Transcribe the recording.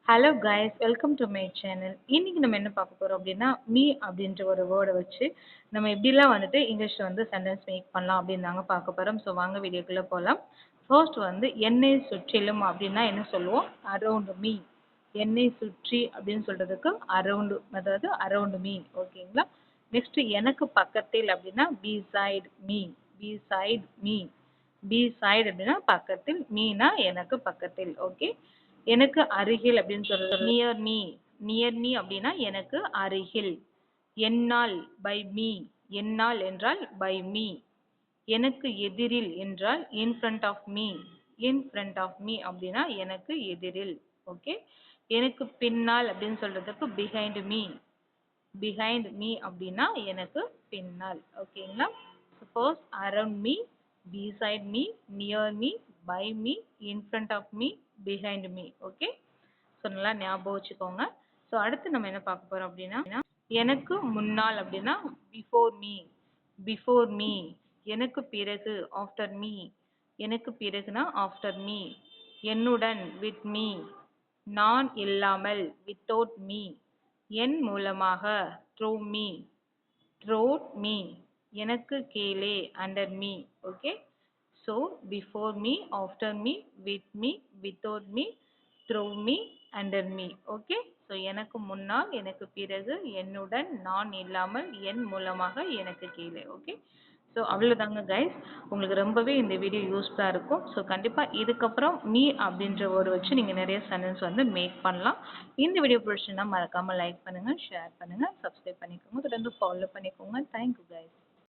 Hello guys, welcome to my channel. இன்னைக்கு நம்ம என்ன பார்க்க போறோம் அப்படின்னா, மீ அப்படின்ற ஒரு வேர்டை வச்சு நம்ம எப்படிலாம் வந்துட்டு இங்கிலீஷ்ல வந்து சென்டென்ஸ் மேக் பண்ணலாம் அப்படின்னு தாங்க பார்க்க போறோம். ஸோ வாங்க வீடியோக்குள்ள போகலாம். ஃபர்ஸ்ட் வந்து என்னை சுற்றிலும் அப்படின்னா என்ன சொல்லுவோம்? Around me. என்னை சுற்றி அப்படின்னு சொல்றதுக்கு அரவுண்ட், அதாவது அரவுண்ட் மீ. ஓகேங்களா? நெக்ஸ்ட் எனக்கு பக்கத்தில் அப்படின்னா beside me. Beside me. Beside அப்படின்னா பக்கத்தில், மீனா எனக்கு பக்கத்தில். ஓகே. எனக்கு அருகில் அப்படின்னு சொல்றது நியர் மீ. நியர் மீ அப்படின்னா எனக்கு அருகில். என்னால் பை மீ. என்னால் என்றால் பை மீ. எனக்கு எதிரில் என்றால் in front of me. In front of me அப்படின்னா எனக்கு எதிரில். ஓகே. எனக்கு பின்னால் அப்படின்னு சொல்றதுக்கு பிஹைண்ட் மீ. பிஹைண்ட் மீ அப்படின்னா எனக்கு பின்னால். ஓகேங்களா? Suppose around me, beside me, near me, by me, in front of me, behind me. Okay. So நல்லா ஞாபகம் வச்சுக்கோங்க. ஸோ அடுத்து நம்ம என்ன பார்க்க போறோம் அப்படின்னா, எனக்கு முன்னால் அப்படின்னா பிஃபோர் மீ. Before me. எனக்கு பிறகு ஆஃப்டர் மீ. எனக்கு பிறகுனா ஆஃப்டர் மீ. என்னுடன் வித் மீ. நான் இல்லாமல் வித்தவுட் மீ. என் மூலமாக த்ரூ மீ. Throat me. எனக்கு கீழே under me. Okay. So before me, after me, with me, without me, through me, under me. Okay. So எனக்கு முன்னால், எனக்கு பிறகு, என்னுடன், நான் இல்லாமல், என் மூலமாக, எனக்கு கீழே. ஓகே. ஸோ அவ்வளோதாங்க கைஸ். உங்களுக்கு ரொம்பவே இந்த வீடியோ யூஸ்ஃபுல்லாக இருக்கும். ஸோ கண்டிப்பாக இதுக்கப்புறம் மீ அப்படின்ற வேர்டு வச்சு நீங்கள் நிறைய சென்டென்ஸ் வந்து மேக் பண்ணலாம். இந்த வீடியோ பிடிச்சிருந்தா மறக்காமல் லைக் பண்ணுங்கள், ஷேர் பண்ணுங்கள், சப்ஸ்கிரைப் பண்ணிக்கோங்க, தொடர்ந்து ஃபாலோ பண்ணிக்கோங்க. Thank you guys.